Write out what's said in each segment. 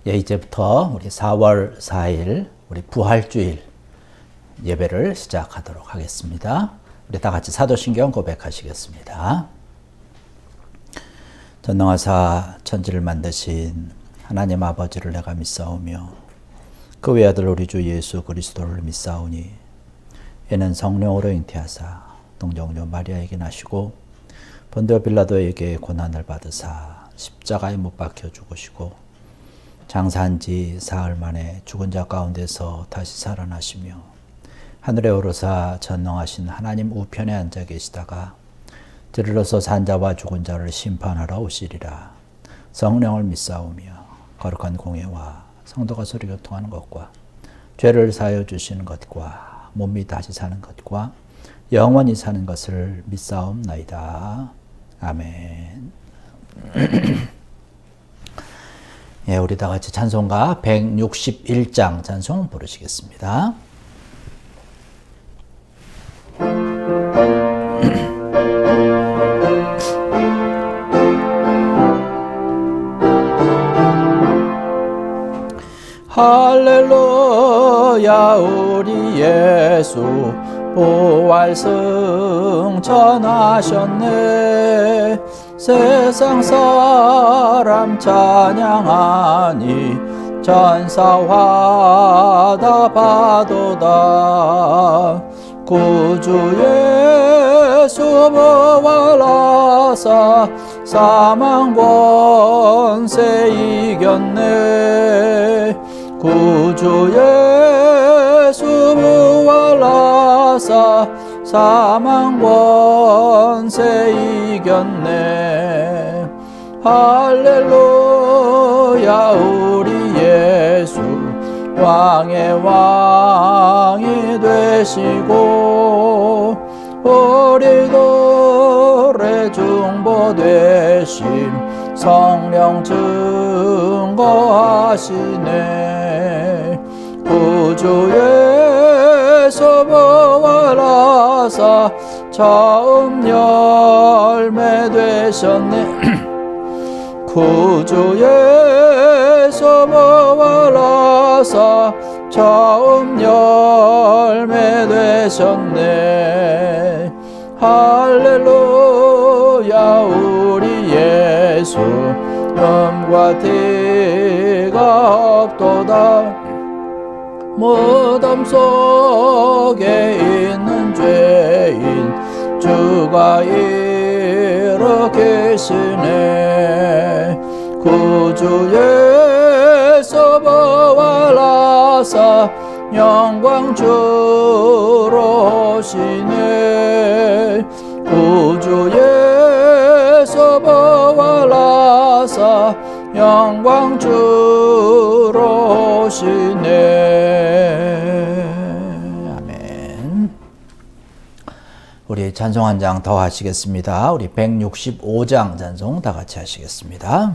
이제부터 우리 4월 4일 우리 부활주일 예배를 시작하도록 하겠습니다. 우리 다 같이 사도신경 고백하시겠습니다. 전능하사 천지를 만드신 하나님 아버지를 내가 믿사오며 그 외아들 우리 주 예수 그리스도를 믿사오니 이는 성령으로 잉태하사 동정녀 마리아에게 나시고 본디오 빌라도에게 고난을 받으사 십자가에 못 박혀 죽으시고 장사한 지 사흘 만에 죽은 자 가운데서 다시 살아나시며 하늘에 오르사 전능하신 하나님 우편에 앉아 계시다가 들으러서 산 자와 죽은 자를 심판하러 오시리라. 성령을 믿사오며 거룩한 공예와 성도가 서로 교통하는 것과 죄를 사하여 주시는 것과 몸이 다시 사는 것과 영원히 사는 것을 믿사옵나이다. 아멘. 예, 우리 다 같이 찬송가 161장 찬송 부르시겠습니다. 할렐루야 우리 예수 부활 승천하셨네. 세상 사람 찬양하니 전사와 다 파도다. 구주 예수 부활하사 사망 권세 이겼네. 구주 예수 부활하사 사망 권세 이겼네. 할렐루야 우리 예수 왕의 왕이 되시고 우리들의 중보 되심 성령 증거하시네. 구주 예수 부활하사 처음 열매 되셨네. 구주 예수 부활하사 처음 열매 되셨네. 할렐루야 우리 예수 염과 티가 없도다. 무덤 속에 있는 죄인 주가 일으키시네. 구주 예수 부활하사 영광 주로 오시네. 구주 예수 부활하사 영광 주로 오시네. 아멘. 우리 찬송 한 장 더 하시겠습니다. 우리 165장 찬송 다 같이 하시겠습니다.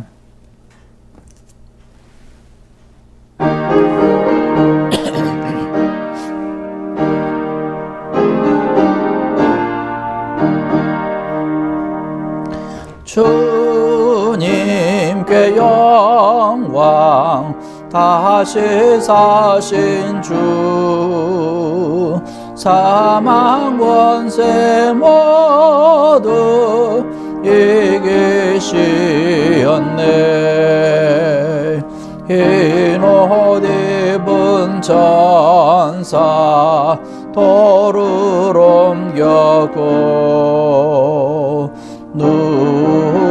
주님께 영광 다시 사신 주 사망 권세 모두 이기시었네. 흰 옷 입은 천사 돌을 옮겼고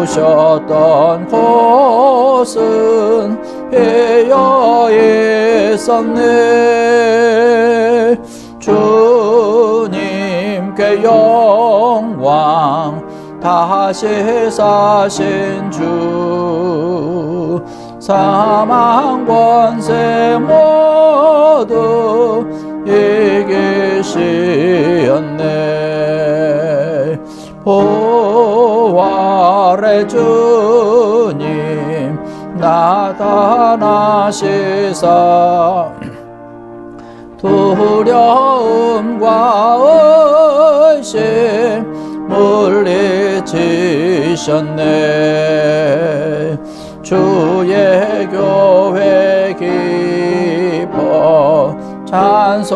누우셨던 곳은 비어 있었네. 주님께 영광 다시 사신 주 사망 권세 모두 이기시었네. 부활의 주님 나타나시사 두려움과 의심 물리치셨네. 주의 교회 기뻐 찬송하여라.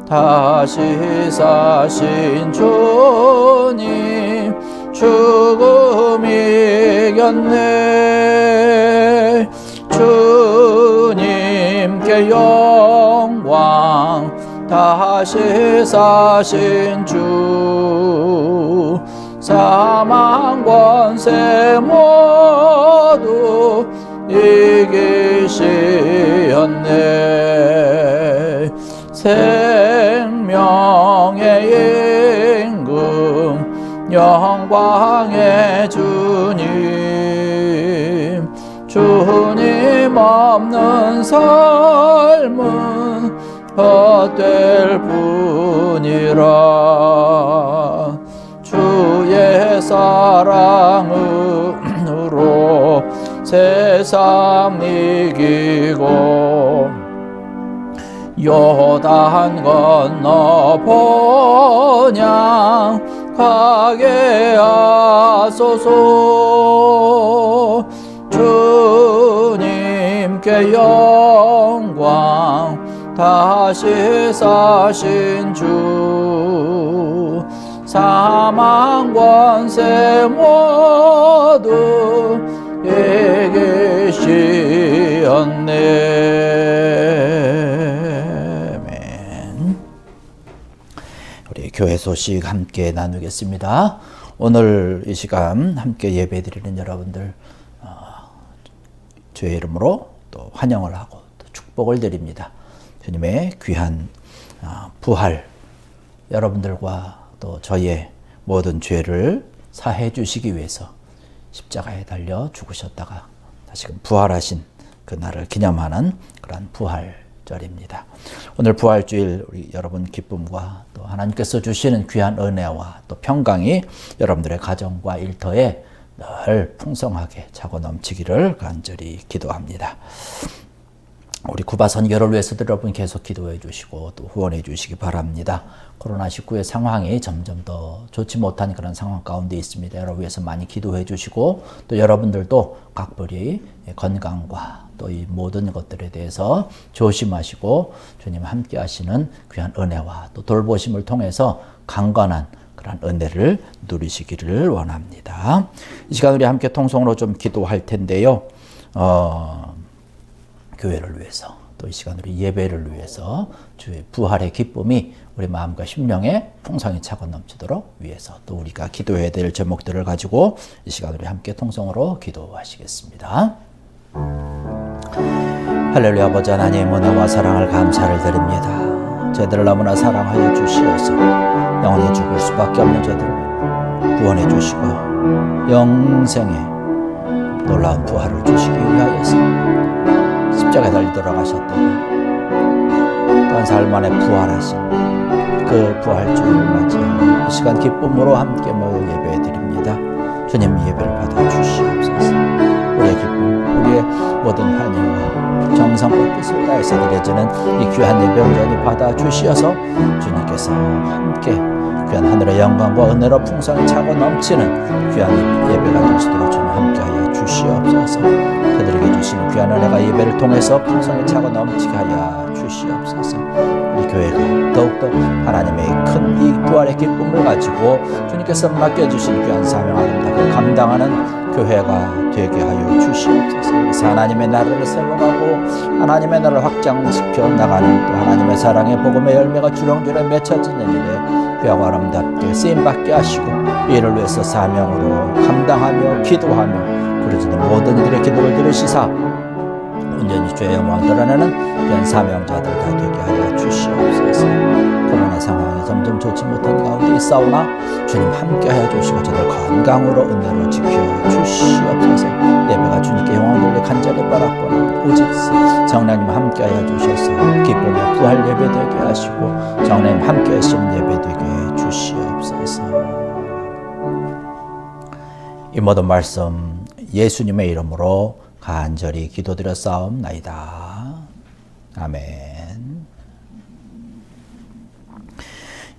다시 사신 주님 죽음 이겼네. 주님께 영광. 다시 사신 주 사망 권세 모두 이기시었네. 생명의 임금 영광의 주님. 주님 없는 삶은 헛될 뿐이라. 주의 사랑으로 세상 이기고 요단 건너 본향 가게 하소서. 주님께 영광. 다시 사신 주 사망 권세 모두 이기시었네. 아멘. 우리 교회 소식 함께 나누겠습니다. 오늘 이 시간 함께 예배드리는 여러분들 주의 이름으로 또 환영을 하고 또 축복을 드립니다. 주님의 귀한 부활, 여러분들과 또 저의 모든 죄를 사해 주시기 위해서 십자가에 달려 죽으셨다가 다시금 부활하신 그 날을 기념하는 그런 부활절입니다. 오늘 부활주일 우리 여러분 기쁨과 또 하나님께서 주시는 귀한 은혜와 또 평강이 여러분들의 가정과 일터에 늘 풍성하게 차고 넘치기를 간절히 기도합니다. 우리 쿠바 선교를 위해서도 여러분 계속 기도해 주시고 또 후원해 주시기 바랍니다. 코로나19의 상황이 점점 더 좋지 못한 그런 상황 가운데 있습니다. 여러분 위해서 많이 기도해 주시고 또 여러분들도 각별히 건강과 또 이 모든 것들에 대해서 조심하시고 주님 함께 하시는 귀한 은혜와 또 돌보심을 통해서 강건한 그런 은혜를 누리시기를 원합니다. 이 시간 우리 함께 통성으로 좀 기도할 텐데요. 교회를 위해서 또 이 시간 우리 예배를 위해서 주의 부활의 기쁨이 우리 마음과 심령에 풍성히 차고 넘치도록 위해서 또 우리가 기도해야 될 제목들을 가지고 이 시간 우리 함께 통성으로 기도하시겠습니다. 할렐루야. 아버지 하나님 은혜와 사랑을 감사를 드립니다. 저희들을 너무나 사랑하여 주시어서 영원히 죽을 수밖에 없는 저들을 구원해 주시고 영생의 놀라운 부활을 주시기 위하여서 십자가에 달려 돌아가셨다가 또한 사흘 만에 부활하신 그 부활주일을 맞이하여 이 시간 기쁨으로 함께 모여 예배해 드립니다. 주님 예배를 받아 주시옵소서. 우리의 기쁨, 우리의 모든 환희와 정성과 뜻을 다해서 드려지는 이 귀한 예배 온전히 받아 주시어서 주님께서 함께 귀한 하늘의 영광과 은혜로 풍성히 차고 넘치는 귀한 예배가 되시도록 주님 함께하여 주시옵소서. 그들에게 주신 귀한 은혜가 예배를 통해서 풍성히 차고 넘치게 하여 주시옵소서. 우리 교회가 더욱더 하나님의 큰 이 부활의 기쁨을 가지고 주님께서 맡겨주신 귀한 사명 아름답게 감당하는 교회가 되게 하여 주시옵소서. 그래서 하나님의 나라를 세워가고 하나님의 나라를 확장시켜 나가는 또 하나님의 사랑의 복음의 열매가 주렁주렁 맺혀지는 일에 귀하고 아름답게 쓰임받게 하시고 이를 위해서 사명으로 감당하며 기도하며 부르짖는 모든 이들의 기도를 들으시사 온전히 주의 영광을 드러내는 귀한 사명자들 다 되게 하여 주시옵소서. 코로나 상황이 점점 좋지 못한 가운데 있사오나 주님 함께하여 주시고 저들 건강으로 은혜로 지켜주시옵소서. 예배가 주님께 영광을 돌려 간절히 바라보는 오직 성령님 함께하여 주셔서 기쁨의 부활 예배 되게 하시고 성령님 함께 하시는 예배 되게 주시옵소서. 이 모든 말씀 예수님의 이름으로 간절히 기도드렸사옵나이다. 아멘.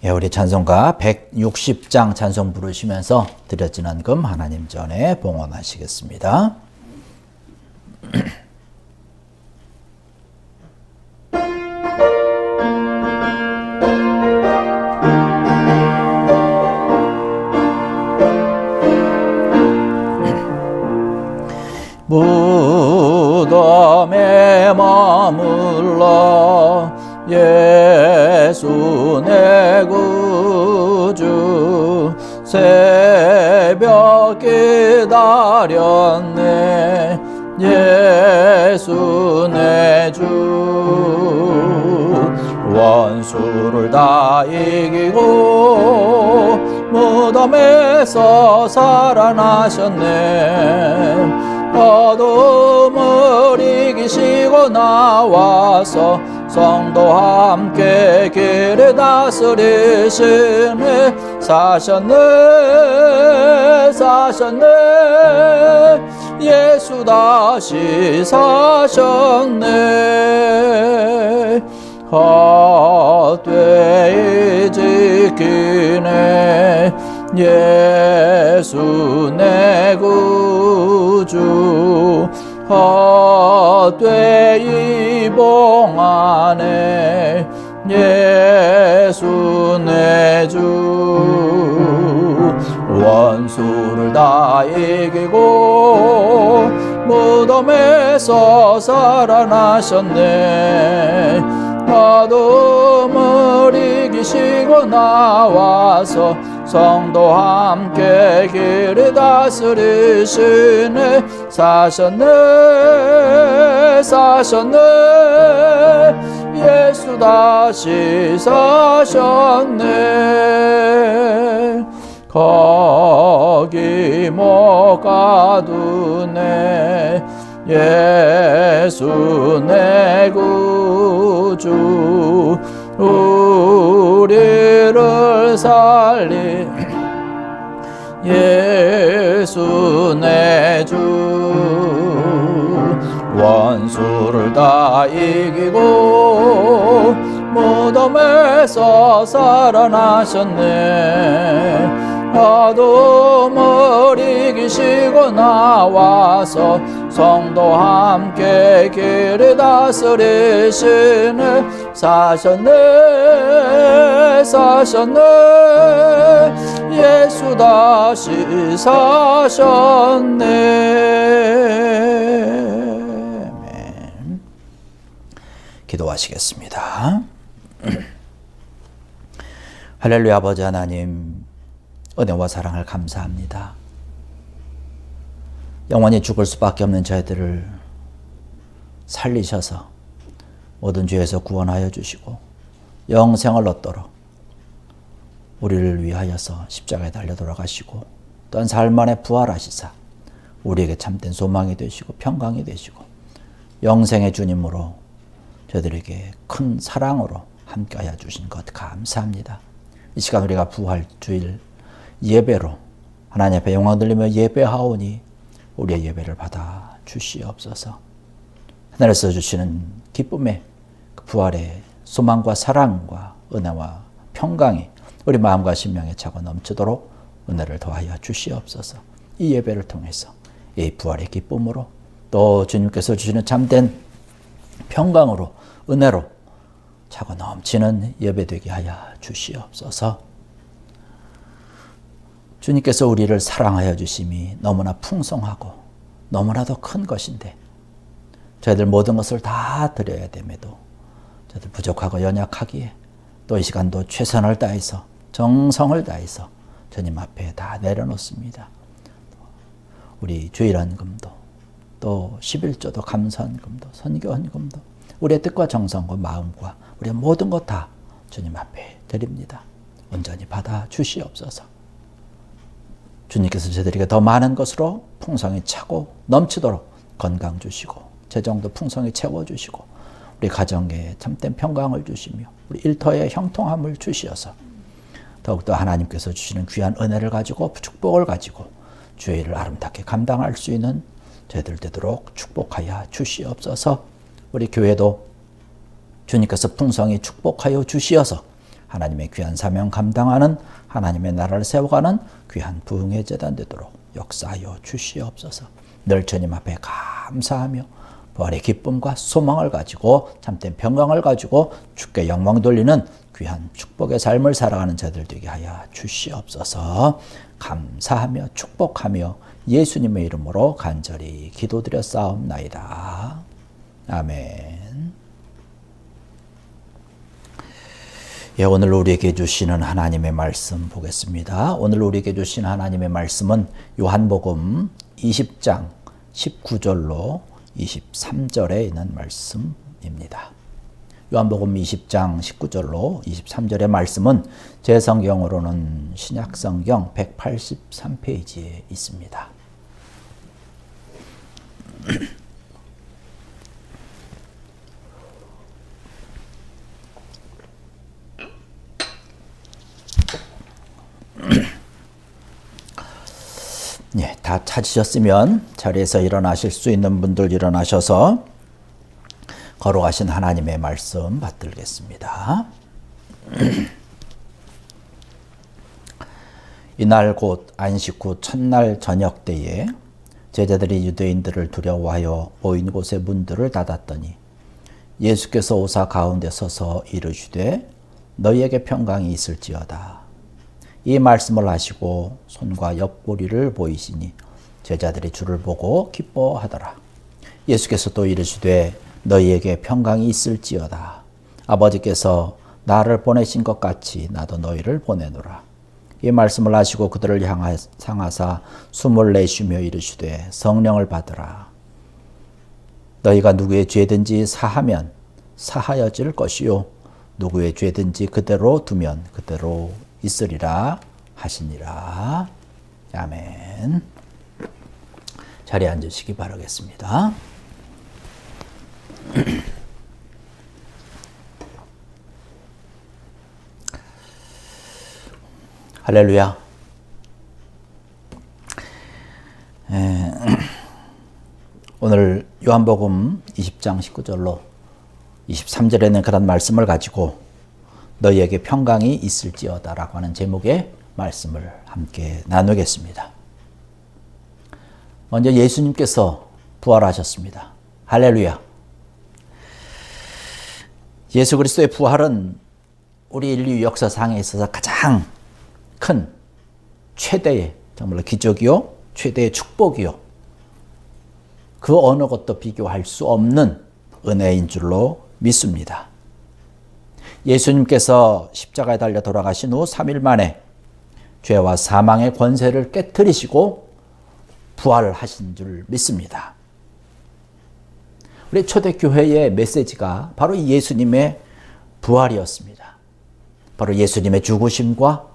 예, 우리 찬송가 160장 찬송 부르시면서 드려지는 금 하나님 전에 봉헌하시겠습니다. 무덤에 머물러 예수 내 구주 새벽 기다렸네 예수 내 주 원수를 다 이기고 무덤에서 살아나셨네 어둠을 이기시고 나와서 성도와 함께 길을 다스리시네 사셨네 예수 다시 사셨네 헛되이 지키네 예수 내 구주 헛되이 봉하네 예수 내 주 원수를 다 이기고 무덤에서 살아나셨네 어둠을 이기시고 나와서 성도와 함께 길을 다스리시네 사셨네 예수 다시 사셨네 거기 못 가두네 예수 내 구주 우리를 살린 예수 내 주 원수를 다 이기고 무덤에서 살아나셨네 어둠을 이기시고 나와서 성도와 함께 길을 다스리시네 사셨네 예수 다시 사셨네 아멘. 기도하시겠습니다. 할렐루야 아버지 하나님 은혜와 사랑을 감사합니다. 영원히 죽을 수밖에 없는 저희들을 살리셔서 모든 죄에서 구원하여 주시고 영생을 얻도록 우리를 위하여서 십자가에 달려 돌아가시고 또한 삶 안에 부활하시사 우리에게 참된 소망이 되시고 평강이 되시고 영생의 주님으로 저희들에게 큰 사랑으로 함께하여 주신 것 감사합니다. 이 시간 우리가 부활주일 예배로 하나님 앞에 영광 돌리며 예배하오니 우리의 예배를 받아 주시옵소서. 하늘에서 주시는 기쁨의 그 부활의 소망과 사랑과 은혜와 평강이 우리 마음과 심령에 차고 넘치도록 은혜를 더하여 주시옵소서. 이 예배를 통해서 이 부활의 기쁨으로 또 주님께서 주시는 참된 평강으로 은혜로 차고 넘치는 예배되게 하여 주시옵소서. 주님께서 우리를 사랑하여 주심이 너무나 풍성하고 너무나도 큰 것인데 저희들 모든 것을 다 드려야 됨에도 저희들 부족하고 연약하기에 또 이 시간도 최선을 다해서 정성을 다해서 주님 앞에 다 내려놓습니다. 우리 주일헌금도 또 11조도 감사헌금도 선교헌금도 우리의 뜻과 정성과 마음과 우리의 모든 것 다 주님 앞에 드립니다. 온전히 받아 주시옵소서. 주님께서 저희들에게 더 많은 것으로 풍성히 차고 넘치도록 건강 주시고 재정도 풍성히 채워주시고 우리 가정에 참된 평강을 주시며 우리 일터에 형통함을 주시어서 더욱더 하나님께서 주시는 귀한 은혜를 가지고 축복을 가지고 주의 일을 아름답게 감당할 수 있는 저희들 되도록 축복하여 주시옵소서. 우리 교회도 주님께서 풍성히 축복하여 주시어서 하나님의 귀한 사명 감당하는 하나님의 나라를 세워가는 귀한 부흥의 제단 되도록 역사하여 주시옵소서. 늘 주님 앞에 감사하며 부활의 기쁨과 소망을 가지고 참된 평강을 가지고 주께 영광 돌리는 귀한 축복의 삶을 살아가는 자들 되게 하여 주시옵소서. 감사하며 축복하며 예수님의 이름으로 간절히 기도드렸사옵나이다. 아멘. 예, 오늘 우리에게 주시는 하나님의 말씀 보겠습니다. 오늘 우리에게 주신 하나님의 말씀은 요한복음 20장 19절로 23절에 있는 말씀입니다. 요한복음 20장 19절로 23절의 말씀은 제 성경으로는 신약성경 183페이지에 있습니다. 예, 다 찾으셨으면 자리에서 일어나실 수 있는 분들 일어나셔서 걸어가신 하나님의 말씀 받들겠습니다. 이날 곧 안식 후 첫날 저녁 때에 제자들이 유대인들을 두려워하여 모인 곳의 문들을 닫았더니 예수께서 오사 가운데 서서 이르시되 너희에게 평강이 있을지어다. 이 말씀을 하시고 손과 옆구리를 보이시니 제자들이 주를 보고 기뻐하더라. 예수께서 또 이르시되 너희에게 평강이 있을지어다. 아버지께서 나를 보내신 것 같이 나도 너희를 보내노라. 이 말씀을 하시고 그들을 향하사 숨을 내쉬며 이르시되 성령을 받으라. 너희가 누구의 죄든지 사하면 사하여질 것이요 누구의 죄든지 그대로 두면 그대로 있으리라 하시니라. 아멘. 자리에 앉으시기 바라겠습니다. 할렐루야. 오늘 요한복음 20장 19절로 23절에는 그런 말씀을 가지고 너희에게 평강이 있을지어다 라고 하는 제목의 말씀을 함께 나누겠습니다. 먼저 예수님께서 부활하셨습니다. 할렐루야. 예수 그리스도의 부활은 우리 인류 역사상에 있어서 가장 큰 최대의 정말로 기적이요 최대의 축복이요 그 어느 것도 비교할 수 없는 은혜인 줄로 믿습니다. 예수님께서 십자가에 달려 돌아가신 후 3일 만에 죄와 사망의 권세를 깨트리시고 부활하신 줄 믿습니다. 우리 초대교회의 메시지가 바로 예수님의 부활이었습니다. 바로 예수님의 죽으심과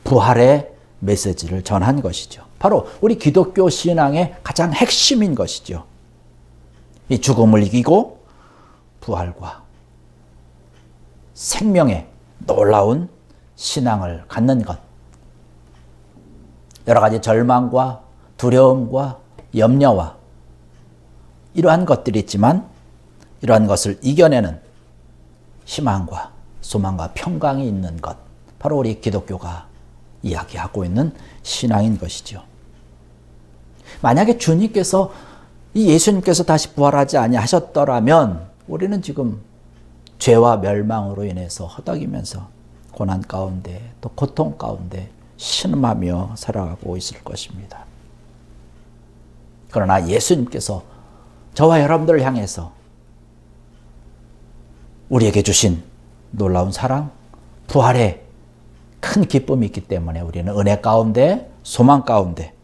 부활의 메시지를 전한 것이죠. 바로 우리 기독교 신앙의 가장 핵심인 것이죠. 이 죽음을 이기고 부활과 생명의 놀라운 신앙을 갖는 것. 여러 가지 절망과 두려움과 염려와 이러한 것들이 있지만 이러한 것을 이겨내는 희망과 소망과 평강이 있는 것. 바로 우리 기독교가 이야기하고 있는 신앙인 것이죠. 만약에 주님께서 이 예수님께서 다시 부활하지 아니하셨더라면 우리는 지금 죄와 멸망으로 인해서 허덕이면서 고난 가운데 또 고통 가운데 신음하며 살아가고 있을 것입니다. 그러나 예수님께서 저와 여러분들을 향해서 우리에게 주신 놀라운 사랑, 부활의 큰 기쁨이 있기 때문에 우리는 은혜 가운데, 소망 가운데,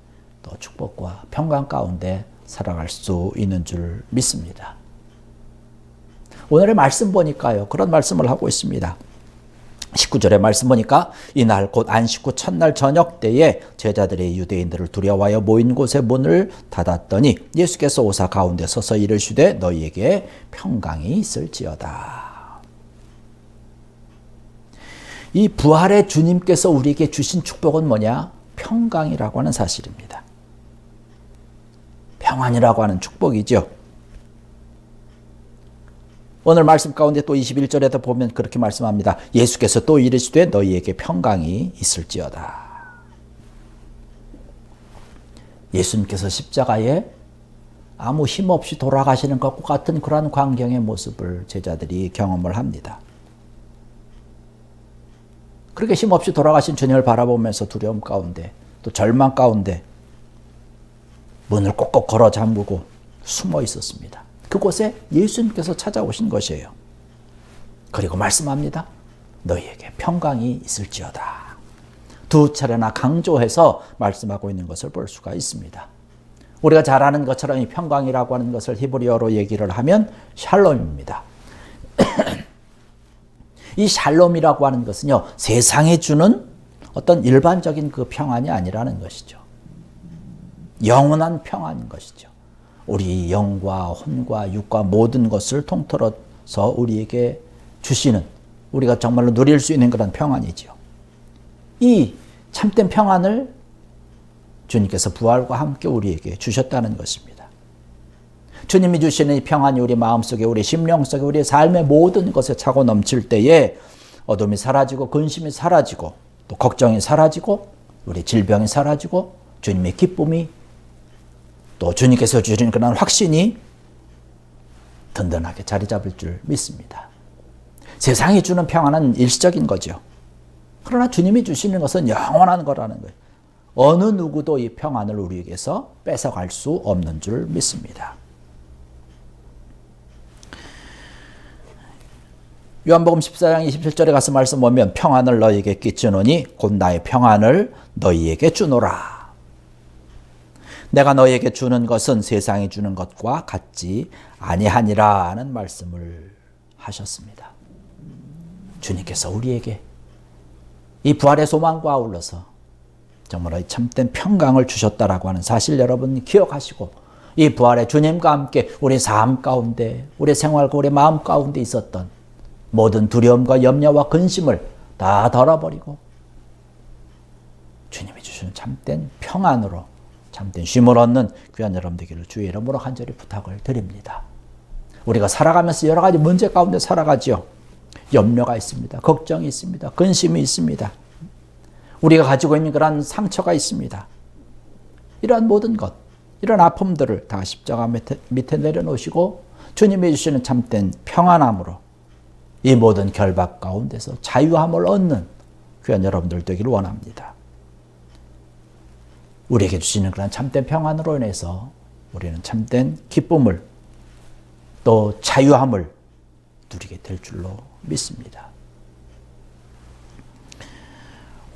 또 축복과 평강 가운데 살아갈 수 있는 줄 믿습니다. 오늘의 말씀 보니까요, 그런 말씀을 하고 있습니다. 19절의 말씀 보니까 이날 곧 안식 후 첫날 저녁 때에 제자들이 유대인들을 두려워하여 모인 곳의 문을 닫았더니 예수께서 오사 가운데 서서 이르시되 너희에게 평강이 있을지어다. 이 부활의 주님께서 우리에게 주신 축복은 뭐냐? 평강이라고 하는 사실입니다. 평안이라고 하는 축복이죠. 오늘 말씀 가운데 또 21절에도 보면 그렇게 말씀합니다. 예수께서 또 이르시되 너희에게 평강이 있을지어다. 예수님께서 십자가에 아무 힘없이 돌아가시는 것과 같은 그러한 광경의 모습을 제자들이 경험을 합니다. 그렇게 힘없이 돌아가신 주님을 바라보면서 두려움 가운데 또 절망 가운데 문을 꼭꼭 걸어 잠그고 숨어 있었습니다. 그곳에 예수님께서 찾아오신 것이에요. 그리고 말씀합니다. 너희에게 평강이 있을지어다. 두 차례나 강조해서 말씀하고 있는 것을 볼 수가 있습니다. 우리가 잘 아는 것처럼 이 평강이라고 하는 것을 히브리어로 얘기를 하면 샬롬입니다. 이 샬롬이라고 하는 것은요, 세상에 주는 어떤 일반적인 그 평안이 아니라는 것이죠. 영원한 평안인 것이죠. 우리 영과 혼과 육과 모든 것을 통틀어서 우리에게 주시는, 우리가 정말로 누릴 수 있는 그런 평안이죠. 이 참된 평안을 주님께서 부활과 함께 우리에게 주셨다는 것입니다. 주님이 주시는 이 평안이 우리 마음속에, 우리 심령 속에, 우리의 삶의 모든 것에 차고 넘칠 때에 어둠이 사라지고 근심이 사라지고 또 걱정이 사라지고 우리 질병이 사라지고 주님의 기쁨이 또 주님께서 주시는 그런 확신이 든든하게 자리 잡을 줄 믿습니다. 세상이 주는 평안은 일시적인 거죠. 그러나 주님이 주시는 것은 영원한 거라는 거예요. 어느 누구도 이 평안을 우리에게서 뺏어갈 수 없는 줄 믿습니다. 요한복음 14장 27절에 가서 말씀 보면 평안을 너희에게 끼치노니 곧 나의 평안을 너희에게 주노라. 내가 너희에게 주는 것은 세상이 주는 것과 같지 아니하니라 하는 말씀을 하셨습니다. 주님께서 우리에게 이 부활의 소망과 아울러서 정말 참된 평강을 주셨다라고 하는 사실 여러분 기억하시고 이 부활의 주님과 함께 우리 삶 가운데, 우리 생활과 우리 마음 가운데 있었던 모든 두려움과 염려와 근심을 다 덜어버리고 주님이 주시는 참된 평안으로 참된 쉼을 얻는 귀한 여러분 되기를 주의 이름으로 간절히 부탁을 드립니다. 우리가 살아가면서 여러 가지 문제 가운데 살아가지요. 염려가 있습니다. 걱정이 있습니다. 근심이 있습니다. 우리가 가지고 있는 그런 상처가 있습니다. 이러한 모든 것, 이런 아픔들을 다 십자가 밑에 내려놓으시고 주님이 주시는 참된 평안함으로 이 모든 결박 가운데서 자유함을 얻는 귀한 여러분들 되기를 원합니다. 우리에게 주시는 그런 참된 평안으로 인해서 우리는 참된 기쁨을 또 자유함을 누리게 될 줄로 믿습니다.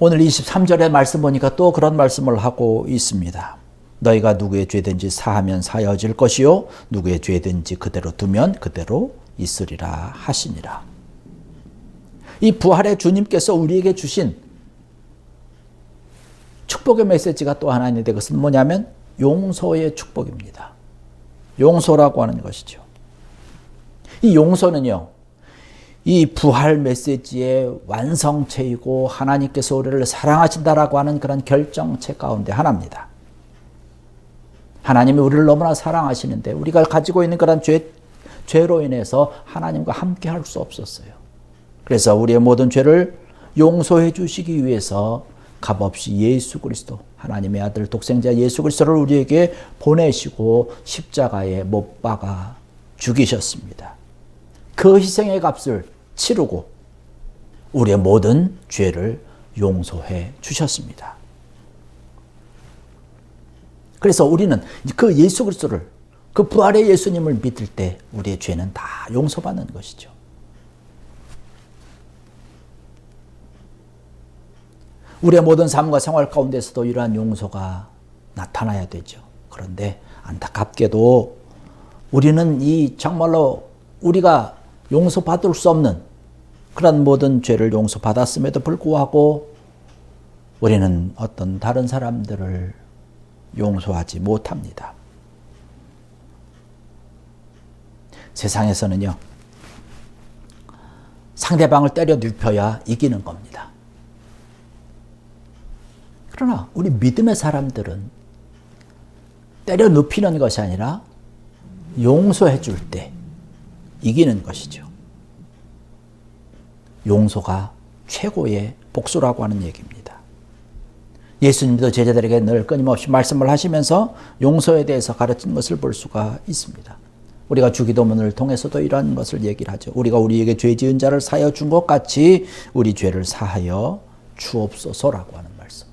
오늘 23절의 말씀 보니까 또 그런 말씀을 하고 있습니다. 너희가 누구의 죄든지 사하면 사여질 것이요 누구의 죄든지 그대로 두면 그대로 있으리라 하시니라. 이 부활의 주님께서 우리에게 주신 축복의 메시지가 또 하나 있는데 그것은 뭐냐면 용서의 축복입니다. 용서라고 하는 것이죠. 이 용서는요, 이 부활 메시지의 완성체이고 하나님께서 우리를 사랑하신다라고 하는 그런 결정체 가운데 하나입니다. 하나님이 우리를 너무나 사랑하시는데 우리가 가지고 있는 그런 죄로 인해서 하나님과 함께 할 수 없었어요. 그래서 우리의 모든 죄를 용서해 주시기 위해서 값없이 예수 그리스도, 하나님의 아들 독생자 예수 그리스도를 우리에게 보내시고 십자가에 못 박아 죽이셨습니다. 그 희생의 값을 치르고 우리의 모든 죄를 용서해 주셨습니다. 그래서 우리는 그 예수 그리스도를, 그 부활의 예수님을 믿을 때 우리의 죄는 다 용서받는 것이죠. 우리의 모든 삶과 생활 가운데서도 이러한 용서가 나타나야 되죠. 그런데 안타깝게도 우리는 이 정말로 우리가 용서받을 수 없는 그런 모든 죄를 용서받았음에도 불구하고 우리는 어떤 다른 사람들을 용서하지 못합니다. 세상에서는요, 상대방을 때려 눕혀야 이기는 겁니다. 그러나 우리 믿음의 사람들은 때려 눕히는 것이 아니라 용서해 줄 때 이기는 것이죠. 용서가 최고의 복수라고 하는 얘기입니다. 예수님도 제자들에게 늘 끊임없이 말씀을 하시면서 용서에 대해서 가르친 것을 볼 수가 있습니다. 우리가 주기도문을 통해서도 이러한 것을 얘기를 하죠. 우리가 우리에게 죄 지은 자를 사하여 준 것 같이 우리 죄를 사하여 주옵소서라고 하는 말씀.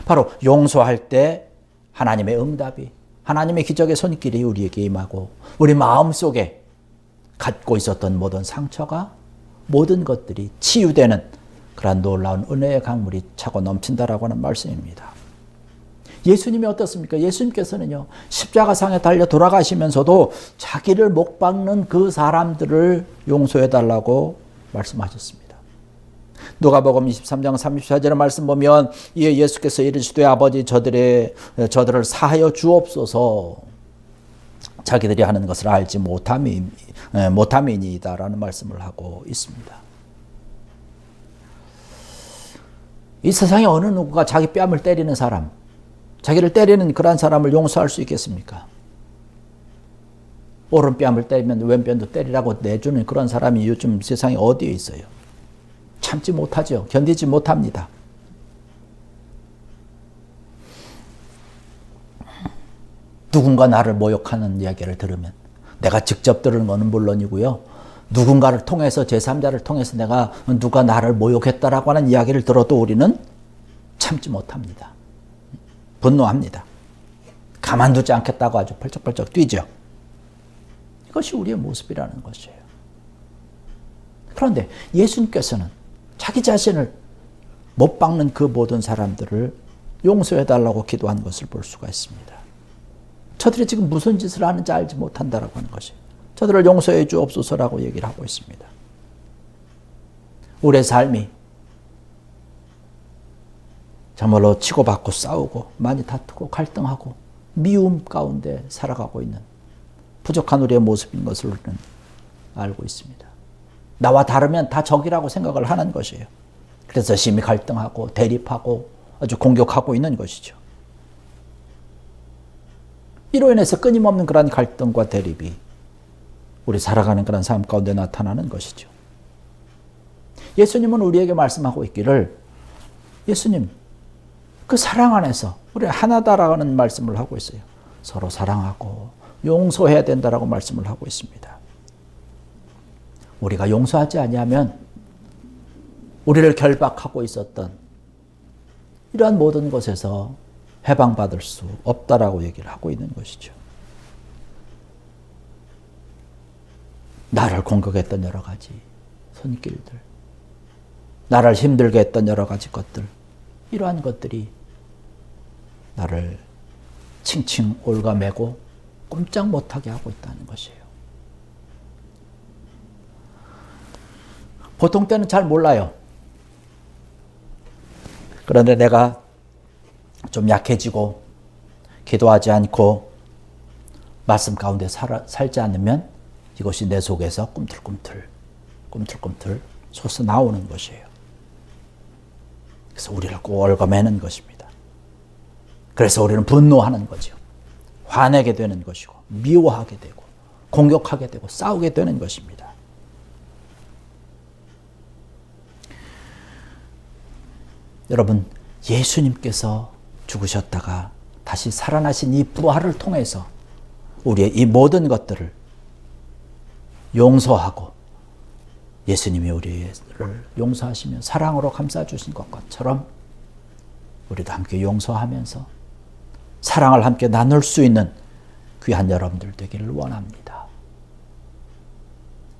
바로 용서할 때 하나님의 응답이, 하나님의 기적의 손길이 우리에게 임하고 우리 마음속에 갖고 있었던 모든 상처가, 모든 것들이 치유되는 그러한 놀라운 은혜의 강물이 차고 넘친다라고 하는 말씀입니다. 예수님이 어떻습니까? 예수님께서는요, 십자가상에 달려 돌아가시면서도 자기를 못 박는 그 사람들을 용서해달라고 말씀하셨습니다. 누가복음 23장 34절의 말씀 보면 이에 예수께서 이르시되 아버지 저들을 사하여 주옵소서, 자기들이 하는 것을 알지 못함이니이다라는 말씀을 하고 있습니다. 이 세상에 어느 누구가 자기 뺨을 때리는 사람, 자기를 때리는 그런 사람을 용서할 수 있겠습니까? 오른뺨을 때리면 왼뺨도 때리라고 내주는 그런 사람이 요즘 세상에 어디에 있어요? 참지 못하죠. 견디지 못합니다. 누군가 나를 모욕하는 이야기를 들으면, 내가 직접 들은 것은 물론이고요, 누군가를 통해서, 제3자를 통해서 내가 누가 나를 모욕했다라고 하는 이야기를 들어도 우리는 참지 못합니다. 분노합니다. 가만두지 않겠다고 아주 펄쩍펄쩍 뛰죠. 이것이 우리의 모습이라는 것이에요. 그런데 예수님께서는 자기 자신을 못 박는 그 모든 사람들을 용서해달라고 기도한 것을 볼 수가 있습니다. 저들이 지금 무슨 짓을 하는지 알지 못한다라고 하는 것이에요. 저들을 용서해 주옵소서라고 얘기를 하고 있습니다. 우리의 삶이 정말로 치고받고 싸우고 많이 다투고 갈등하고 미움 가운데 살아가고 있는 부족한 우리의 모습인 것을 우리는 알고 있습니다. 나와 다르면 다 적이라고 생각을 하는 것이에요. 그래서 심히 갈등하고 대립하고 아주 공격하고 있는 것이죠. 이로 인해서 끊임없는 그런 갈등과 대립이 우리 살아가는 그런 삶 가운데 나타나는 것이죠. 예수님은 우리에게 말씀하고 있기를, 예수님 그 사랑 안에서 우리 하나다라는 말씀을 하고 있어요. 서로 사랑하고 용서해야 된다라고 말씀을 하고 있습니다. 우리가 용서하지 아니하면 우리를 결박하고 있었던 이러한 모든 것에서 해방받을 수 없다라고 얘기를 하고 있는 것이죠. 나를 공격했던 여러 가지 손길들, 나를 힘들게 했던 여러 가지 것들, 이러한 것들이 나를 칭칭 올가매고 꼼짝 못하게 하고 있다는 것이에요. 보통 때는 잘 몰라요. 그런데 내가 좀 약해지고 기도하지 않고 말씀 가운데 살지 않으면 이것이 내 속에서 꿈틀꿈틀 솟아나오는 것이에요. 그래서 우리를 꼭 얽어매는 것입니다. 그래서 우리는 분노하는 거죠. 화내게 되는 것이고 미워하게 되고 공격하게 되고 싸우게 되는 것입니다. 여러분, 예수님께서 죽으셨다가 다시 살아나신 이 부활을 통해서 우리의 이 모든 것들을 용서하고 예수님이 우리를 용서하시며 사랑으로 감싸주신 것처럼 우리도 함께 용서하면서 사랑을 함께 나눌 수 있는 귀한 여러분들 되기를 원합니다.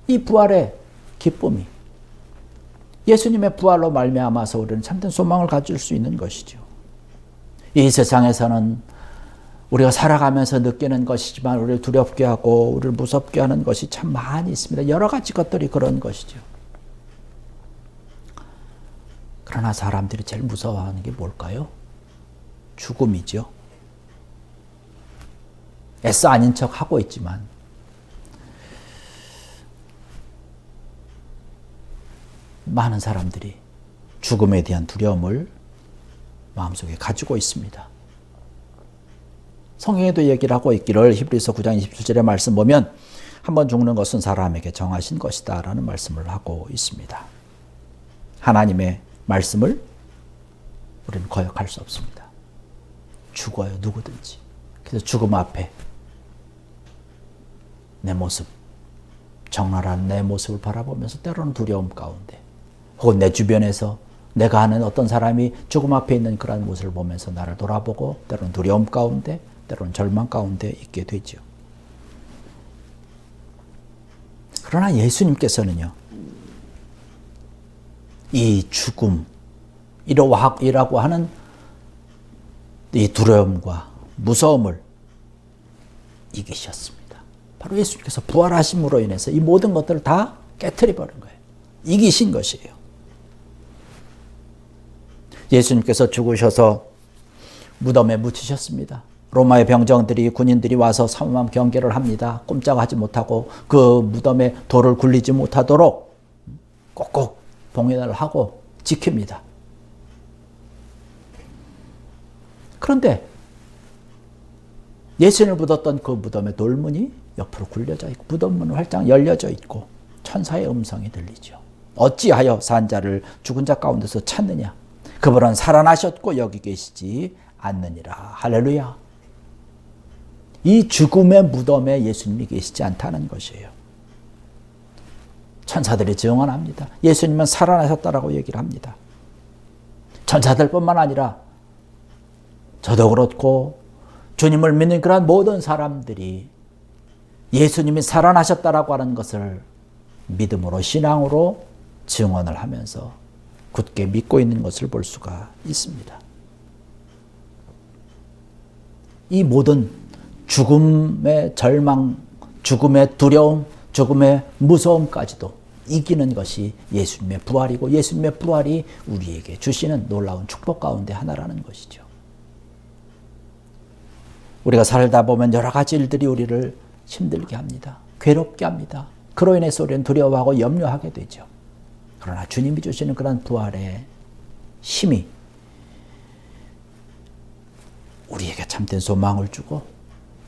이 부활의 기쁨이, 예수님의 부활로 말미암아서 우리는 참된 소망을 가질 수 있는 것이죠. 이 세상에서는 우리가 살아가면서 느끼는 것이지만 우리를 두렵게 하고 우리를 무섭게 하는 것이 참 많이 있습니다. 여러 가지 것들이 그런 것이죠. 그러나 사람들이 제일 무서워하는 게 뭘까요? 죽음이죠. 애써 아닌 척 하고 있지만 많은 사람들이 죽음에 대한 두려움을 마음속에 가지고 있습니다. 성경에도 얘기를 하고 있기를 히브리서 9장 27절의 말씀 보면 한번 죽는 것은 사람에게 정하신 것이다 라는 말씀을 하고 있습니다. 하나님의 말씀을 우리는 거역할 수 없습니다. 죽어요, 누구든지. 그래서 죽음 앞에 내 모습, 적나라한 내 모습을 바라보면서 때로는 두려움 가운데, 혹은 내 주변에서 내가 아는 어떤 사람이 죽음 앞에 있는 그런 모습을 보면서 나를 돌아보고 때로는 두려움 가운데, 때로는 절망 가운데 있게 되죠. 그러나 예수님께서는요, 이 죽음이라고 하는 이 두려움과 무서움을 이기셨습니다. 바로 예수님께서 부활하심으로 인해서 이 모든 것들을 다 깨트려 버린 거예요. 이기신 것이에요. 예수님께서 죽으셔서 무덤에 묻히셨습니다. 로마의 병정들이, 군인들이 와서 삼엄한 경계를 합니다. 꼼짝하지 못하고 그 무덤에 돌을 굴리지 못하도록 꼭꼭 봉인을 하고 지킵니다. 그런데 예수님을 묻었던 그 무덤의 돌문이 옆으로 굴려져 있고 무덤문은 활짝 열려져 있고 천사의 음성이 들리죠. 어찌하여 산 자를 죽은 자 가운데서 찾느냐? 그분은 살아나셨고 여기 계시지 않느니라. 할렐루야. 이 죽음의 무덤에 예수님이 계시지 않다는 것이에요. 천사들이 증언합니다. 예수님은 살아나셨다라고 얘기를 합니다. 천사들뿐만 아니라 저도 그렇고 주님을 믿는 그런 모든 사람들이 예수님이 살아나셨다라고 하는 것을 믿음으로, 신앙으로 증언을 하면서 굳게 믿고 있는 것을 볼 수가 있습니다. 이 모든 죽음의 절망, 죽음의 두려움, 죽음의 무서움까지도 이기는 것이 예수님의 부활이고, 예수님의 부활이 우리에게 주시는 놀라운 축복 가운데 하나라는 것이죠. 우리가 살다 보면 여러 가지 일들이 우리를 힘들게 합니다. 괴롭게 합니다. 그로 인해서 우리는 두려워하고 염려하게 되죠. 그러나 주님이 주시는 그런 부활의 힘이 우리에게 참된 소망을 주고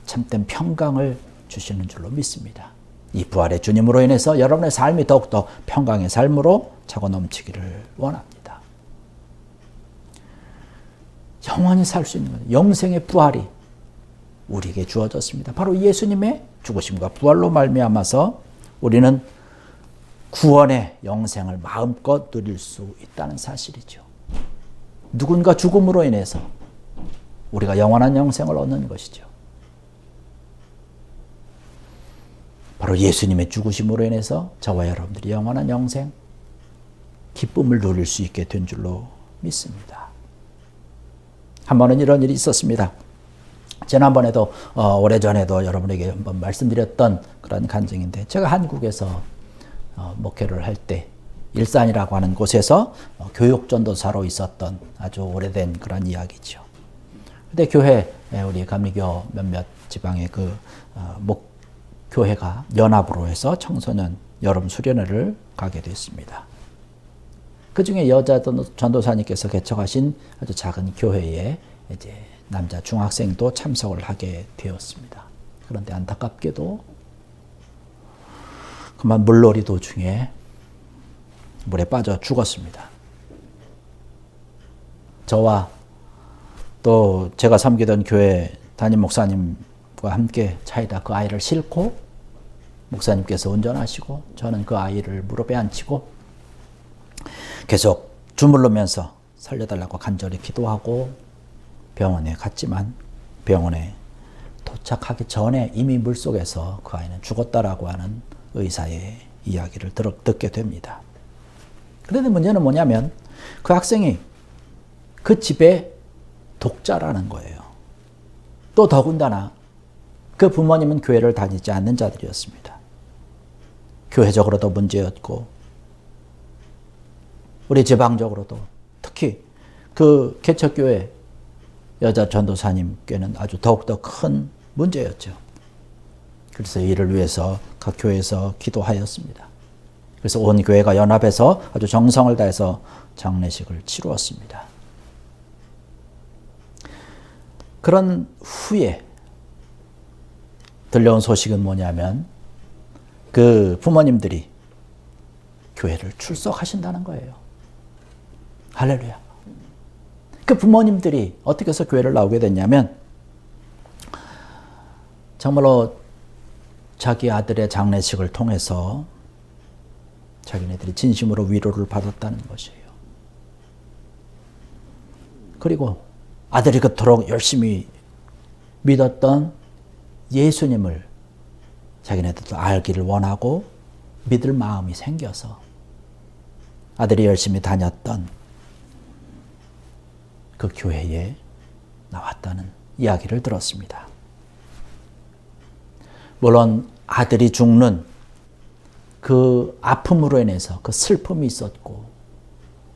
참된 평강을 주시는 줄로 믿습니다. 이 부활의 주님으로 인해서 여러분의 삶이 더욱더 평강의 삶으로 차고 넘치기를 원합니다. 영원히 살 수 있는 것, 영생의 부활이 우리에게 주어졌습니다. 바로 예수님의 죽으심과 부활로 말미암아서 우리는 구원의 영생을 마음껏 누릴 수 있다는 사실이죠. 누군가 죽음으로 인해서 우리가 영원한 영생을 얻는 것이죠. 바로 예수님의 죽으심으로 인해서 저와 여러분들이 영원한 영생, 기쁨을 누릴 수 있게 된 줄로 믿습니다. 한 번은 이런 일이 있었습니다. 지난번에도 오래전에도 여러분에게 한번 말씀드렸던 그런 간증인데, 제가 한국에서 목회를 할 때 일산이라고 하는 곳에서 교육전도사로 있었던 아주 오래된 그런 이야기죠. 그때 교회, 우리 감리교 몇몇 지방의 그 교회가 연합으로 해서 청소년 여름 수련회를 가게 됐습니다. 그 중에 여자 전도사님께서 개척하신 아주 작은 교회에 이제 남자 중학생도 참석을 하게 되었습니다. 그런데 안타깝게도 그만 물놀이 도중에 물에 빠져 죽었습니다. 저와 또 제가 섬기던 교회 담임 목사님과 함께 차에다 그 아이를 싣고 목사님께서 운전하시고 저는 그 아이를 무릎에 앉히고 계속 주물르면서 살려달라고 간절히 기도하고 병원에 갔지만 병원에 도착하기 전에 이미 물속에서 그 아이는 죽었다라고 하는 의사의 이야기를 듣게 됩니다. 그런데 문제는 뭐냐면 그 학생이 그 집의 독자라는 거예요. 또 더군다나 그 부모님은 교회를 다니지 않는 자들이었습니다. 교회적으로도 문제였고 우리 지방적으로도 특히 그 개척교회 여자 전도사님께는 아주 더욱더 큰 문제였죠. 그래서 이를 위해서 각 교회에서 기도하였습니다. 그래서 온 교회가 연합해서 아주 정성을 다해서 장례식을 치루었습니다. 그런 후에 들려온 소식은 뭐냐면 그 부모님들이 교회를 출석하신다는 거예요. 할렐루야. 그 부모님들이 어떻게 해서 교회를 나오게 됐냐면 정말로 자기 아들의 장례식을 통해서 자기네들이 진심으로 위로를 받았다는 것이에요. 그리고 아들이 그토록 열심히 믿었던 예수님을 자기네들도 알기를 원하고 믿을 마음이 생겨서 아들이 열심히 다녔던 그 교회에 나왔다는 이야기를 들었습니다. 물론 아들이 죽는 그 아픔으로 인해서 그 슬픔이 있었고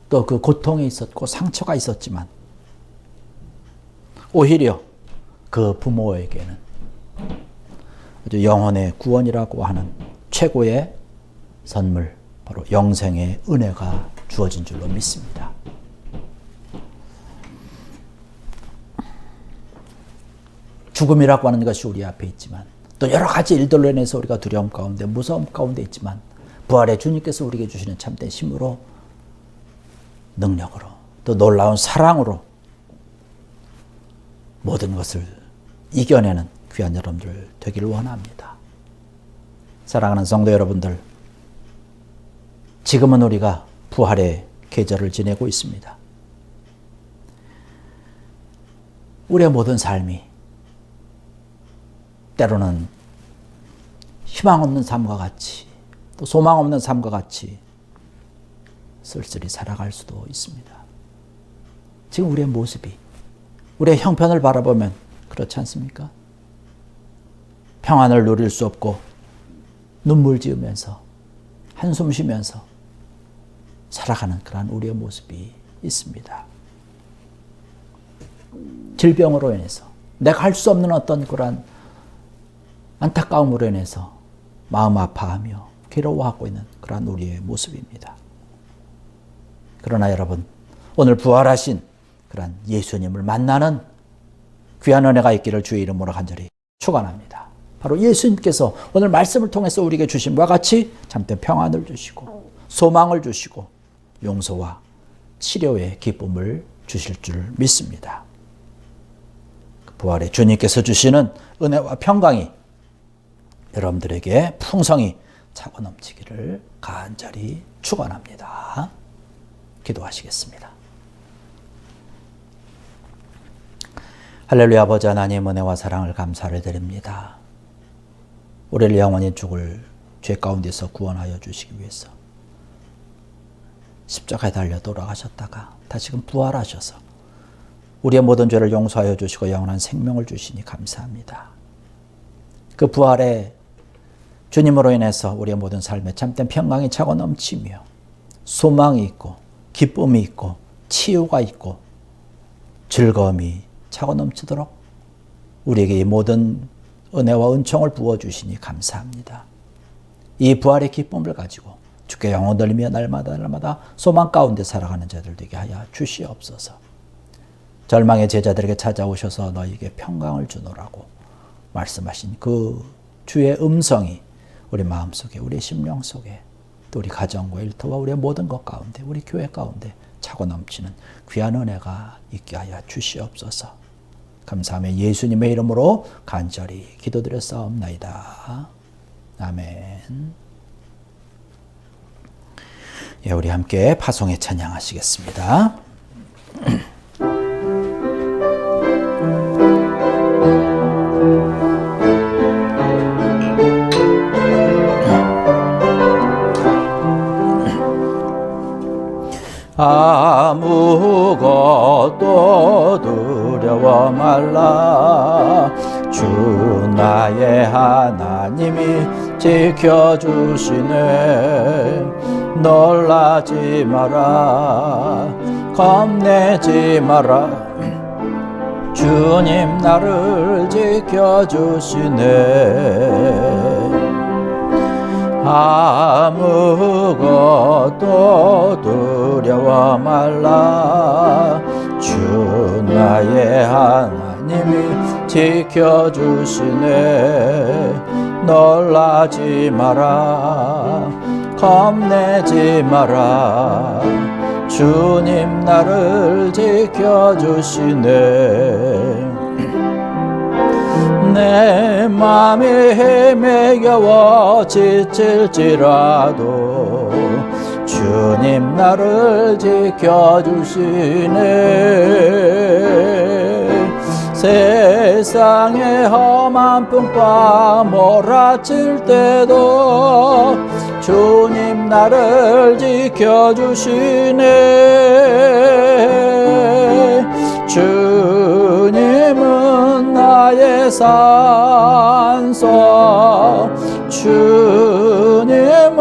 또 그 고통이 있었고 상처가 있었지만 오히려 그 부모에게는 아주 영혼의 구원이라고 하는 최고의 선물, 바로 영생의 은혜가 주어진 줄로 믿습니다. 죽음이라고 하는 것이 우리 앞에 있지만 또 여러 가지 일들로 인해서 우리가 두려움 가운데 무서움 가운데 있지만 부활의 주님께서 우리에게 주시는 참된 힘으로 능력으로 또 놀라운 사랑으로 모든 것을 이겨내는 귀한 여러분들 되기를 원합니다. 사랑하는 성도 여러분들, 지금은 우리가 부활의 계절을 지내고 있습니다. 우리의 모든 삶이 때로는 희망 없는 삶과 같이 또 소망 없는 삶과 같이 쓸쓸히 살아갈 수도 있습니다. 지금 우리의 모습이 우리의 형편을 바라보면 그렇지 않습니까? 평안을 누릴 수 없고 눈물 지으면서 한숨 쉬면서 살아가는 그러한 우리의 모습이 있습니다. 질병으로 인해서 내가 할 수 없는 어떤 그러한 안타까움으로 인해서 마음 아파하며 괴로워하고 있는 그러한 우리의 모습입니다. 그러나 여러분, 오늘 부활하신 그러한 예수님을 만나는 귀한 은혜가 있기를 주의 이름으로 간절히 축원합니다. 바로 예수님께서 오늘 말씀을 통해서 우리에게 주신 바와 같이 참된 평안을 주시고 소망을 주시고 용서와 치료의 기쁨을 주실 줄 믿습니다. 부활의 주님께서 주시는 은혜와 평강이 여러분들에게 풍성히 차고 넘치기를 간절히 축원합니다. 기도하시겠습니다. 할렐루야. 아버지 하나님, 은혜와 사랑을 감사를 드립니다. 우리를 영원히 죽을 죄 가운데서 구원하여 주시기 위해서 십자가에 달려 돌아가셨다가 다시금 부활하셔서 우리의 모든 죄를 용서하여 주시고 영원한 생명을 주시니 감사합니다. 그 부활의 주님으로 인해서 우리의 모든 삶에 참된 평강이 차고 넘치며 소망이 있고 기쁨이 있고 치유가 있고 즐거움이 차고 넘치도록 우리에게 이 모든 은혜와 은총을 부어주시니 감사합니다. 이 부활의 기쁨을 가지고 주께 영혼 돌리며 날마다 소망 가운데 살아가는 자들 되게 하여 주시옵소서. 절망의 제자들에게 찾아오셔서 너희에게 평강을 주노라고 말씀하신 그 주의 음성이 우리 마음속에, 우리 심령 속에, 또 우리 가정과 일터와 우리의 모든 것 가운데, 우리 교회 가운데 차고 넘치는 귀한 은혜가 있게 하여 주시옵소서. 감사하며 예수님의 이름으로 간절히 기도드렸사옵나이다. 아멘. 예, 우리 함께 파송에 찬양하시겠습니다. 아무것도 두려워 말라. 주 나의 하나님이 지켜주시네. 놀라지 마라, 겁내지 마라. 주님 나를 지켜주시네. 아무것도 두려워 말라. 주 나의 하나님이 지켜주시네. 놀라지 마라, 겁내지 마라, 주님 나를 지켜주시네. 내 맘이 헤매겨워 지칠지라도 주님 나를 지켜주시네. 세상의 험한 풍파 몰아칠 때도 주님 나를 지켜주시네. 주님은 나의 산소, 주님은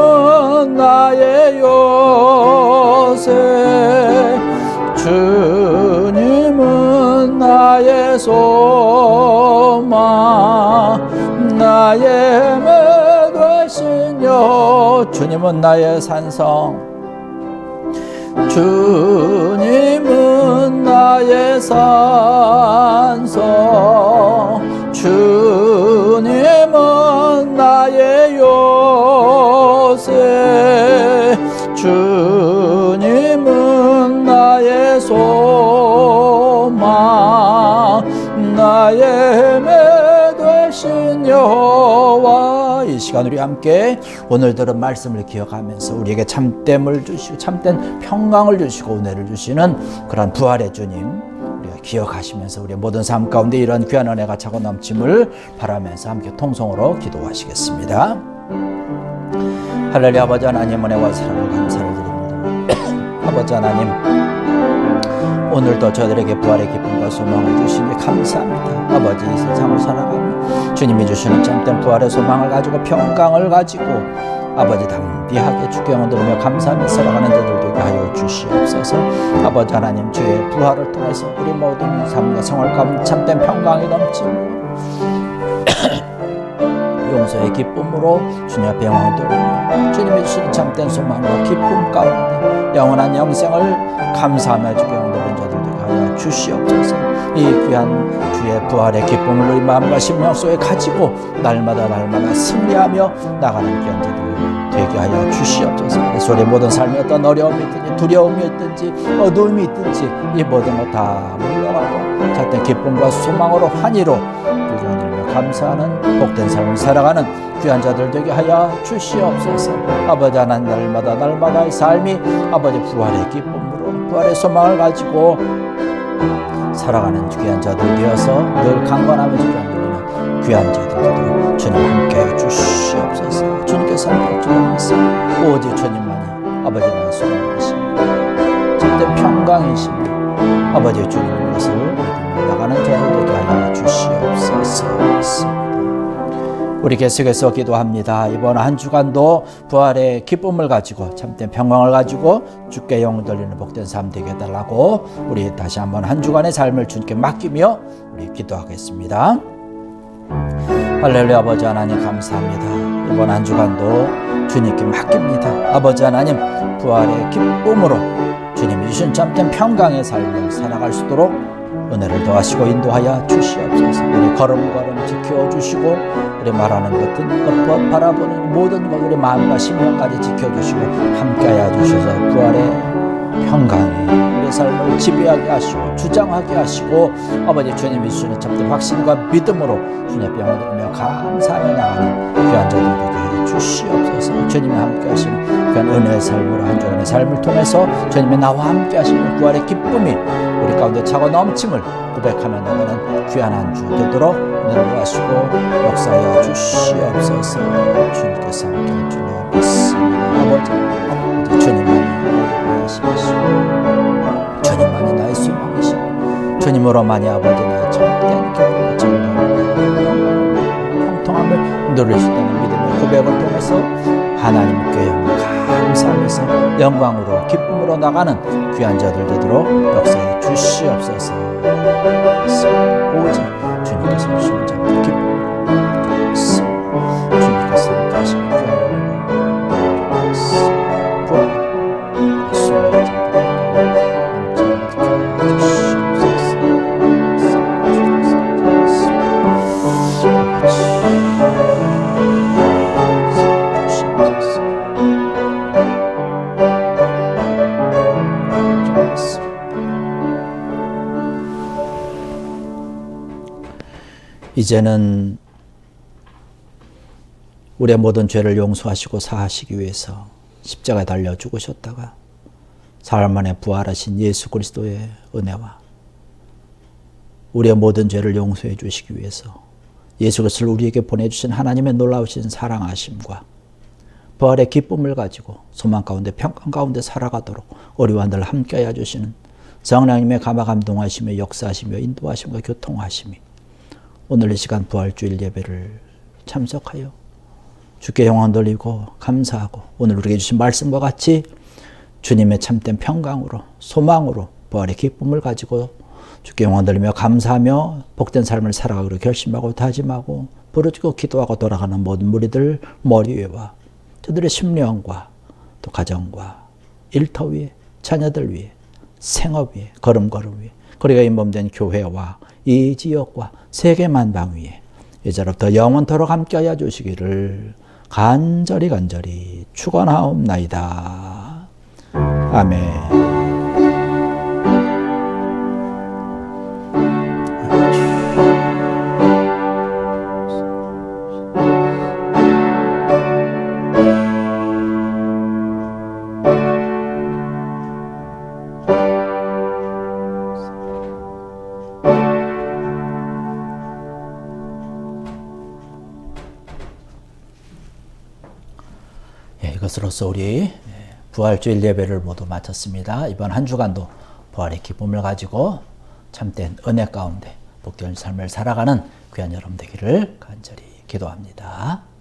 나의 요새, 주님은 나의 소망, 나의 힘이 되신 여. 주님은 나의 산성, 주님은 나의 산성, 주님은 나의 요새, 주님은 나의 소망, 나의 힘이 되신 여호와. 이 시간 우리 함께 오늘 들은 말씀을 기억하면서 우리에게 참됨을 주시고 참된 평강을 주시고 은혜를 주시는 그런 부활의 주님 우리가 기억하시면서 우리의 모든 삶 가운데 이런 귀한 은혜가 차고 넘침을 바라면서 함께 통성으로 기도하시겠습니다. 할렐루야. 아버지 하나님, 은혜와 사랑을 감사를 드립니다. 아버지 하나님, 오늘도 저들에게 부활의 기쁨과 소망을 주시니 감사합니다. 아버지, 이 세상을 살아가며 주님이 주시는 참된 부활의 소망을 가지고 평강을 가지고 아버지 담대하게 주께 영을 들으며 감사하며 살아가는 자들 되게 하여 주시옵소서. 아버지 하나님, 주의 부활을 통해서 우리 모든 삶과 생활 가운데 참된 평강이 넘치고 용서의 기쁨으로 주님 앞에 영광을 돌리며 주님이 주시는 참된 소망과 기쁨 가운데 영원한 영생을 감사하며 주께 영광을 돌리는 자들 되게 하여 주시옵소서. 이 귀한 주의 부활의 기쁨을 우리 마음과 심령 속에 가지고 날마다 승리하며 나가는 귀한 자들 되게 하여 주시옵소서. 우리의 모든 삶에 어떤 어려움이 있든지 두려움이 있든지 어두움이 있든지 이 모든 것 다 물러가고 참된 기쁨과 소망으로 환희로 감사하는 복된 삶을 살아가는 귀한 자들 되게 하여 주시옵소서. 아버지 하나님, 날마다의 삶이 아버지 부활의 기쁨으로 부활의 소망을 가지고 살아가는 귀한 자들 되어서 늘 강건하며 주께 드리는 귀한 자들 되도록 주님 함께 주시옵소서. 주님께서 함께 주옵소서. 오직 주님만이 아버지 나의 소망이시며 참된 평강이시며 아버지 주님의 것을 믿으며 나가는 자들 되게 하여 주시옵소서. 우리 계속해서 기도합니다. 이번 한 주간도 부활의 기쁨을 가지고 참된 평강을 가지고 주께 영을 돌리는 복된 삶 되게 해달라고 우리 다시 한번 한 주간의 삶을 주님께 맡기며 우리 기도하겠습니다. 할렐루야. 아버지 하나님 감사합니다. 이번 한 주간도 주님께 맡깁니다. 아버지 하나님, 부활의 기쁨으로 주님이 주신 참된 평강의 삶을 살아갈 수 있도록 은혜를 더하시고 인도하여 주시옵소서. 우리 걸음걸음 지켜주시고 우리 말하는 것들 것 바라보는 모든 것 우리 마음과 심령까지 지켜주시고 함께하여 주셔서 부활의 평강이 우리 삶을 지배하게 하시고 주장하게 하시고 아버지 주님이 주시는 참된 확신과 믿음으로 주님 앞에 영을 드리며 감사하며 나가는 귀한 자들 되게 해 주시옵소서. 주님이 함께 하시는 귀한 은혜의 삶으로 한 주간의 삶을 통해서 주님이 나와 함께 하시는 부활의 기쁨이 우리 가운데 차고 넘침을 고백하며 나가는 귀한 한 주 되도록 은혜를 하시고 역사하여 주시옵소서. 주님께서 함께 할 줄로 믿습니다. 아버지, 주님만이 하시옵시고 주님만이 나의 소망이시고 주님으로만이 아버지 나의 참된 기쁨과 즐거움과 형통함을 누릴 수 있다는 믿음의 고백을 통해서 하나님께 감사하면서 영광으로 기쁨으로 나가는 귀한 자들 되도록 역사해 주시옵소서. 오직 주님께서 주시는 참된 기쁨으로 주님께서 함께 하시는 귀한 이제는 우리의 모든 죄를 용서하시고 사하시기 위해서 십자가에 달려 죽으셨다가 사흘 만에 부활하신 예수 그리스도의 은혜와 우리의 모든 죄를 용서해 주시기 위해서 예수 그리스도를 우리에게 보내주신 하나님의 놀라우신 사랑하심과 부활의 기쁨을 가지고 소망 가운데 평강 가운데 살아가도록 우리와 늘 함께하여 주시는 성령님의 감화감동하시며 역사하시며 인도하심과 교통하심이 오늘 이 시간 부활주일 예배를 참석하여 주께 영광 돌리고 감사하고 오늘 우리에게 주신 말씀과 같이 주님의 참된 평강으로 소망으로 부활의 기쁨을 가지고 주께 영광 돌리며 감사하며 복된 삶을 살아가기로 결심하고 다짐하고 부르짖고 기도하고 돌아가는 모든 무리들 머리 위와 저들의 심령과 또 가정과 일터 위에 자녀들 위에 생업 위에 걸음걸음 위에 그리고 인범된 교회와 이 지역과 세계 만방 위에 이제로부터 영원토록 함께하여 주시기를 간절히 축원하옵나이다. 아멘. 이것으로서 우리 부활주일 예배를 모두 마쳤습니다. 이번 한 주간도 부활의 기쁨을 가지고 참된 은혜 가운데 복된 삶을 살아가는 귀한 여러분 되기를 간절히 기도합니다.